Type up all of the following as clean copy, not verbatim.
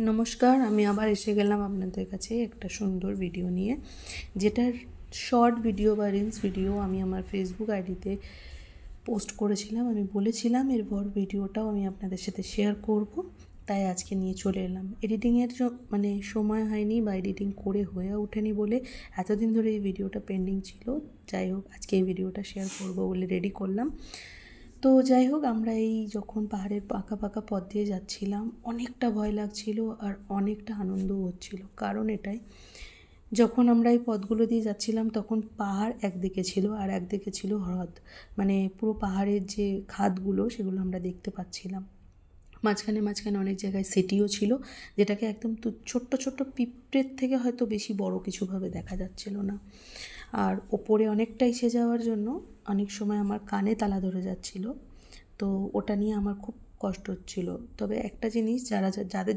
নমস্কার, আমি আবার এসে গেলাম আপনাদের কাছে একটা সুন্দর ভিডিও নিয়ে, যেটার শর্ট ভিডিও বা রিলস ভিডিও আমি আমার ফেসবুক আইডিতে পোস্ট করেছিলাম। আমি বলেছিলাম এরপর ভিডিওটাও আমি আপনাদের সাথে শেয়ার করব, তাই আজকে নিয়ে চলে এলাম। এডিটিংয়ের সময় হয়নি বা এডিটিং করে হয়ে ওঠেনি বলে এতদিন ধরে এই ভিডিওটা পেন্ডিং ছিল। যাই হোক, আজকে এই ভিডিওটা শেয়ার করব বলে রেডি করলাম। তো যাই হোক, আমরা যখন পাহাড়ের পাকা পাকা পথ দিয়ে যাচ্ছিলাম, অনেকটা ভয় লাগছিল আর অনেকটা আনন্দও হচ্ছিল। কারণ এটাই, যখন আমরা এই পথগুলো দিয়ে যাচ্ছিলাম তখন পাহাড় একদিকে ছিল আর একদিকে ছিল হ্রদ, পুরো পাহাড়ের যে খাদগুলো সেগুলো আমরা দেখতে পাচ্ছিলাম। মাঝখানে মাঝখানে অনেক জায়গায় সেটিও ছিল, যেটাকে একদম ছোট্ট ছোট্ট পিঁপড়ের থেকে হয়তো বেশি বড় কিছুভাবে দেখা যাচ্ছিল না। আর ওপরে অনেকটা এসে যাওয়ার জন্য অনেক সময় আমার কানে তালা ধরে যাচ্ছিল, তো ওটা নিয়ে আমার খুব কষ্ট হচ্ছিল। তবে একটা জিনিস,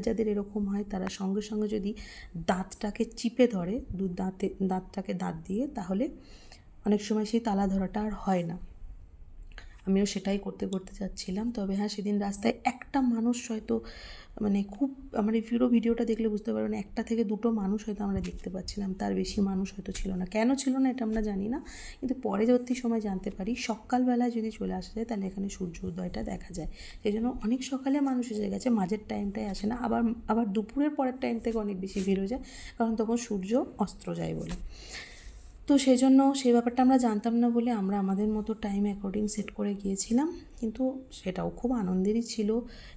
যাদের এরকম হয় তারা সঙ্গে সঙ্গে যদি দাঁতটাকে চিপে ধরে, দাঁতটাকে দাঁত দিয়ে, তাহলে অনেক সময় সেই তালা ধরাটা আর হয় না। আমিও সেটাই করতে করতে যাচ্ছিলাম। তবে হ্যাঁ, সেদিন রাস্তায় একটা মানুষ হয়তো খুব, আমার এই ভিডিওটা দেখলে বুঝতে পারবেন, একটা থেকে দুটো মানুষ হয়তো আমরা দেখতে পাচ্ছিলাম, তার বেশি মানুষ হয়তো ছিল না। কেন ছিল না এটা আমরা জানি না, কিন্তু পরবর্তী সময় জানতে পারি সকালবেলায় যদি চলে আসা যায় তাহলে এখানে সূর্য উদয়টা দেখা যায়। সেই জন্য অনেক সকালে মানুষ এসে গেছে, মাঝের টাইমটায় আসে না। আবার দুপুরের পরের টাইম থেকে অনেক বেশি ভিড় হয়ে যায়, কারণ তখন সূর্য অস্ত যায় বলে। তো সেই জন্য সেই ব্যাপারটা আমরা জানতাম না বলে আমরা আমাদের মতো টাইম অ্যাকর্ডিং সেট করে গিয়েছিলাম, কিন্তু সেটাও খুব আনন্দেরই ছিল।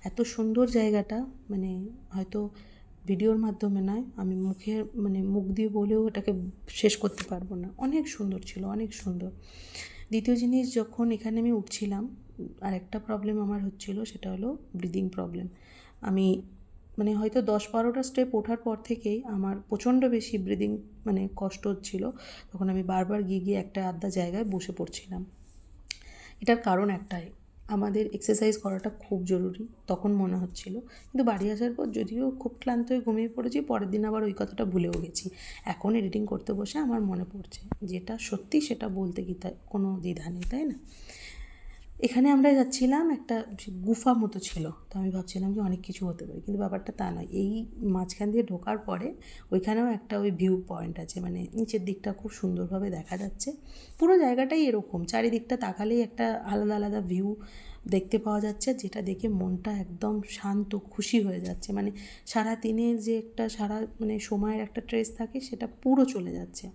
এত সুন্দর জায়গাটা, হয়তো ভিডিওর মাধ্যমে নয়, আমি মুখ দিয়ে বলেও এটাকে শেষ করতে পারবো না। অনেক সুন্দর ছিল, অনেক সুন্দর। দ্বিতীয় জিনিস, যখন এখানে আমি উঠছিলাম, আরেকটা প্রবলেম আমার হচ্ছিল, সেটা হলো ব্রিদিং প্রবলেম। আমি হয়তো 10-12টা স্টেপ ওঠার পর থেকেই আমার প্রচণ্ড বেশি ব্রিদিং কষ্ট হচ্ছিলো। তখন আমি বারবার গিয়ে একটা আধা জায়গায় বসে পড়ছিলাম। এটার কারণ একটাই, আমাদের এক্সারসাইজ করাটা খুব জরুরি তখন মনে হচ্ছিল, কিন্তু বাড়ি আসার পর যদিও খুব ক্লান্ত হয়ে ঘুমিয়ে পড়েছি, পরের দিন আবার ওই কথাটা ভুলেও গেছি। এখন এডিটিং করতে বসে আমার মনে পড়ছে, যেটা সত্যি সেটা বলতে কি তাই কোনো দ্বিধা নেই, তাই না? এখানে আমরা যাচ্ছিলাম, একটা গুফা মতো ছিল, তো আমি ভাবছিলাম যে অনেক কিছু হতে পারে, কিন্তু ব্যাপারটা তা নয়। এই মাঝখান দিয়ে ঢোকার পরে ওইখানেও একটা ওই ভিউ পয়েন্ট আছে, নিচের দিকটা খুব সুন্দরভাবে দেখা যাচ্ছে। পুরো জায়গাটাই এরকম, চারিদিকটা তাকালেই একটা আলাদা আলাদা ভিউ দেখতে পাওয়া যাচ্ছে, যেটা দেখে মনটা একদম শান্ত, খুশি হয়ে যাচ্ছে। সারা দিনের যে একটা সময়ের একটা ট্রেস থাকে, সেটা পুরো চলে যাচ্ছে।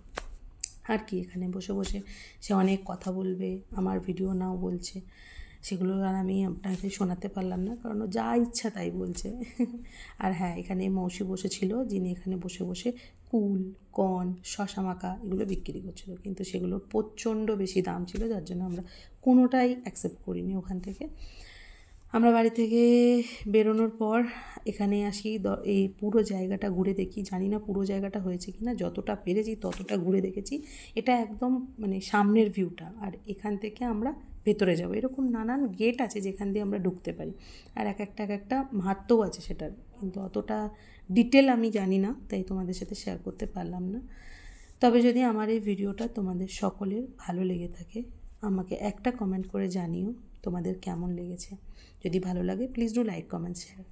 আর কি, এখানে বসে বসে সে অনেক কথা বলবে, আমার ভিডিও নাও বলছে, সেগুলো আর আমি আপনাকে শোনাতে পারলাম না, কারণ যা ইচ্ছা তাই বলছে। আর হ্যাঁ, এখানে মৌসি বসেছিল, যিনি এখানে বসে বসে কুল, কর্ন, শশা মাখা এগুলো বিক্রি করছিল, কিন্তু সেগুলোর প্রচণ্ড বেশি দাম ছিল, যার জন্য আমরা কোনোটাই অ্যাকসেপ্ট করিনি ওখান থেকে। আমরা বাড়ি থেকে বেরোনোর পর এখানে আসি, এই পুরো জায়গাটা ঘুরে দেখি। জানি না পুরো জায়গাটা হয়েছে কি না, যতটা পেরেছি ততটা ঘুরে দেখেছি। এটা একদম সামনের ভিউটা, আর এখান থেকে আমরা ভেতরে যাব। এরকম নানান গেট আছে যেখান দিয়ে আমরা ঢুকতে পারি, আর এক একটা মাহাত্ম্যও আছে সেটার, কিন্তু অতটা ডিটেল আমি জানি না, তাই তোমাদের সাথে শেয়ার করতে পারলাম না। তবে যদি আমার এই ভিডিওটা তোমাদের সকলের ভালো লেগে থাকে, আমাকে একটা কমেন্ট করে জানিও তোমাদের কেমন লেগেছে। যদি ভালো লাগে please do like, comment, share.